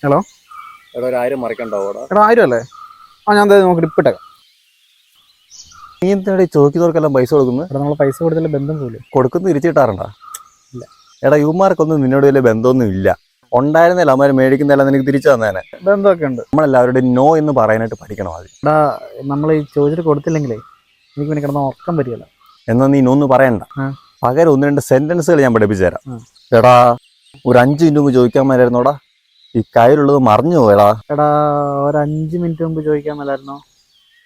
Hello എടാ ഒരു 1000 മറിക്കണ്ടാവോ? എടാ 1000 അല്ലേ? ഞാൻ നോക്കിട്ട് ഇപ്പിട്ടേക്കാം. നീ എന്താ ചോദിക്കുന്നവർക്കെല്ലാം പൈസ കൊടുക്കുന്നത്? എടാ നമ്മൾ പൈസ കൊടുത്താലും ബന്ധം പോലും കൊടുക്കുന്ന തിരിച്ചു കിട്ടാറുണ്ടോ? ഇല്ല. എടാ യുവമാർക്കൊന്നും നിന്നോട് വലിയ ബന്ധമൊന്നും ഇല്ല. ഉണ്ടായിരുന്നില്ല അവന്മാർ മേടിക്കുന്നതെല്ലാം നിനക്ക് തിരിച്ചു തന്നേനെ. ബന്ധമൊക്കെ ഉണ്ട്. നമ്മളെല്ലാവരുടെയും നോ എന്ന് പറയാനായിട്ട് പഠിക്കണം ആദ്യം. എടാ നമ്മൾ ഈ ചോദിച്ചിട്ട് കൊടുത്തില്ലെങ്കിലേ എനിക്ക് പിന്നെ കിടന്ന് ഉറക്കം പറ്റില്ല. എന്നാൽ നീ നോ പറയണ്ട. പകരം 1-2 സെന്റൻസുകൾ ഞാൻ പഠിപ്പിച്ചു തരാം. എടാ ഒരു 5 മിനിറ്റ് മുമ്പ് ചോദിക്കാൻ മേലായിരുന്നോടാ, ഈ കയ്യിലുള്ളത് മറിഞ്ഞു പോയടാ. എടാ ഒരു 5 മിനിറ്റ് മുമ്പ് ചോദിക്കാൻ മേലായിരുന്നോ,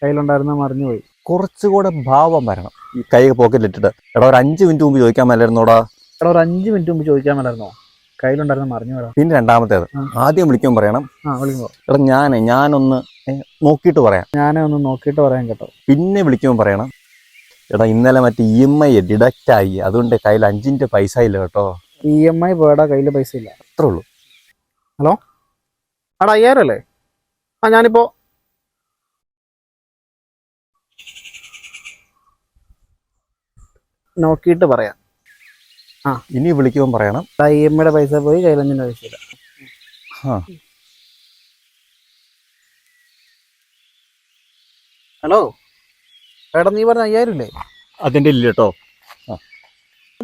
കയ്യിലുണ്ടായിരുന്നോ മറിഞ്ഞു പോയി. കുറച്ചുകൂടെ ഭാവം വരണം. ഈ കൈ പോക്കറ്റിലിട്ടിട്ട് എടാ ഒരു 5 മിനിറ്റ് മുമ്പ് ചോദിക്കാൻ മേലായിരുന്നോടാ. എടാ ഒരു 5 മിനിറ്റ് മുമ്പ് ചോദിക്കാൻ മേലായിരുന്നോ, കയ്യിലുണ്ടായിരുന്നോ മറിഞ്ഞു പോയടാ. പിന്നെ രണ്ടാമത്തേത് ആദ്യം വിളിക്കുമ്പോൾ പറയണം, വിളിക്കുമ്പോൾ എടാ ഞാനൊന്ന് നോക്കിയിട്ട് പറയാം. ഞാനേ ഒന്ന് നോക്കിയിട്ട് പറയാൻ കേട്ടോ. പിന്നെ വിളിക്കുമ്പോൾ പറയണം, എടാ ഇന്നലെ മറ്റേ EMI ഡിഡക്റ്റ് ആയി, അതുകൊണ്ട് കയ്യിൽ 5ന്റെ പൈസ ഇല്ല കേട്ടോ. EMI പോയടാ, കയ്യിൽ പൈസ ഇല്ല. അത്രേ ഉള്ളൂ. ഹലോ എടാ 5000 അല്ലേ? ഞാനിപ്പോ നോക്കിയിട്ട് പറയാം. ഇനി വിളിക്കുമ്പോൾ പറയണം, EMIയുടെ പൈസ പോയി, കയ്യിൽ 5ന്റെ പൈസ ഇല്ല. ഹലോ എടാ നീ പറഞ്ഞ 5000 ഇല്ലേ? അതിന്റെ ഇല്ല കേട്ടോ.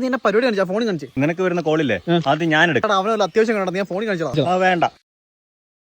നീ എന്നെ പരിപാടി കാണിച്ചാ, ഫോണിൽ കാണിച്ചു. നിനക്ക് വരുന്ന കോളില്ലേ, അത് ഞാൻ എടുക്കാം. അവനല്ല അത്യാവശ്യം കണ്ടോ, ഞാൻ ഫോണിൽ കാണിച്ചതാ. വേണ്ട.